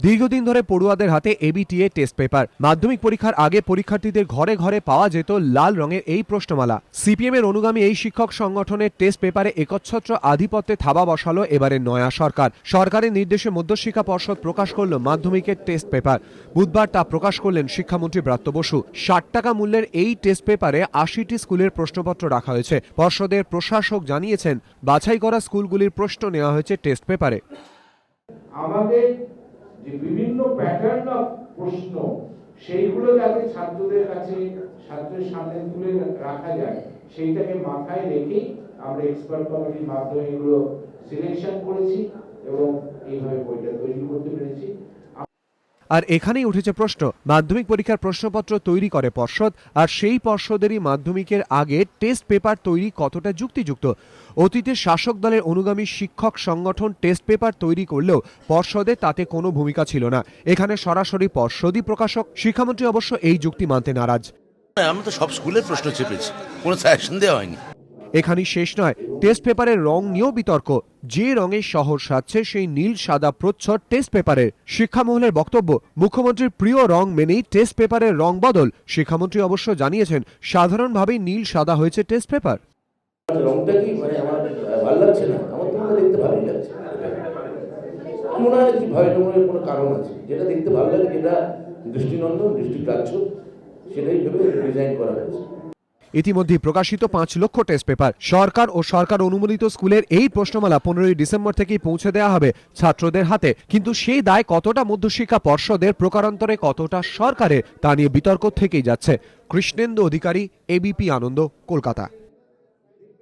দীর্ঘদিন ধরে পড়ুয়াদের হাতে এবিটিএ টেস্ট পেপার। মাধ্যমিক পরীক্ষার আগে পরীক্ষার্থীদের ঘরে ঘরে পাওয়া যেত লাল রঙের এই প্রশ্নমালা। সিপিএম এর অনুগামী এই শিক্ষক সংগঠনের টেস্ট পেপারে একচ্ছত্র আধিপত্যে থাবা বসালো এবারের নয়া সরকার। সরকারের নির্দেশে মধ্যশিক্ষা পর্ষদ প্রকাশ করল মাধ্যমিকের টেস্ট পেপার। বুধবার তা প্রকাশ করলেন শিক্ষামন্ত্রী ব্রাত্য বসু। ৬০ টাকা মূল্যের এই টেস্ট পেপারে ৮০টি স্কুলের প্রশ্নপত্র রাখা হয়েছে। পর্ষদের প্রশাসক জানিয়েছেন, বাছাই করা স্কুলগুলির প্রশ্ন নেওয়া হয়েছে টেস্ট পেপারে। আমাদের যে বিভিন্ন প্যাটার্ন অফ প্রশ্ন সেইগুলো যাতে ছাত্রদের কাছে ছাত্রের সামনে তুলে রাখা যায় সেইটাকে মাথায় রেখেই আমরা এক্সপার্ট কমিটির মাধ্যমে এগুলো সিলেকশন করেছি এবং এইভাবে বইটা তৈরি করতে পেরেছি। আর এখানেই উঠেছে প্রশ্ন, মাধ্যমিক পরীক্ষার প্রশ্নপত্র তৈরি করে পর্ষদ, আর সেই পর্ষদেরই মাধ্যমিকের আগে টেস্ট পেপার তৈরি কতটা যুক্তিযুক্ত? অতীতে শাসক দলের অনুগামী শিক্ষক সংগঠন টেস্ট পেপার তৈরি করলেও পর্ষদের তাতে কোনো ভূমিকা ছিল না। এখানে সরাসরি পর্ষদই প্রকাশক। শিক্ষামন্ত্রী অবশ্য এই যুক্তি মানতে নারাজ। আমরা তো সব স্কুলের প্রশ্ন চেপেছি, কোনো সাজেশন দেওয়া হয়নি। এখানেই শেষ নয়, টেস্ট পেপারের রং নিয়েও বিতর্ক। যে রঙে শহর সাজছে সেই নীল সাদা প্রচ্ছদ টেস্ট পেপারের। শিক্ষামহলের বক্তব্য, মুখ্যমন্ত্রীর প্রিয় রং মেনেই টেস্ট পেপারের রং বদল। শিক্ষামন্ত্রী অবশ্য জানিয়েছেন, সাধারণভাবেই নীল সাদা হয়েছে টেস্ট পেপার। রংটা কি আমার ভালো লাগছে না, আমার তো দেখতে ভালোই লাগছে। মনে হয় কি ভয়ের কোনো কারণ আছে, যেটা দেখতে ভালো লাগে, যেটা দৃষ্টিনন্দন দৃষ্টিগ্রাহ্য, সেটাই ভেবে ডিজাইন করা হয়েছে। ইতিমধ্যে প্রকাশিত ৫ লক্ষ টেস্ট পেপার। সরকার ও সরকার অনুমোদিত স্কুলের এই প্রশ্নমালা ১৫ই ডিসেম্বর থেকেই পৌঁছে দেওয়া হবে ছাত্রদের হাতে। কিন্তু সেই দায় কতটা মধ্যশিক্ষা পর্ষদের, প্রকারান্তরে কতটা সরকারের, তা নিয়ে বিতর্ক থেকেই যাচ্ছে। কৃষ্ণেন্দু অধিকারী, এবিপি আনন্দ, কলকাতা।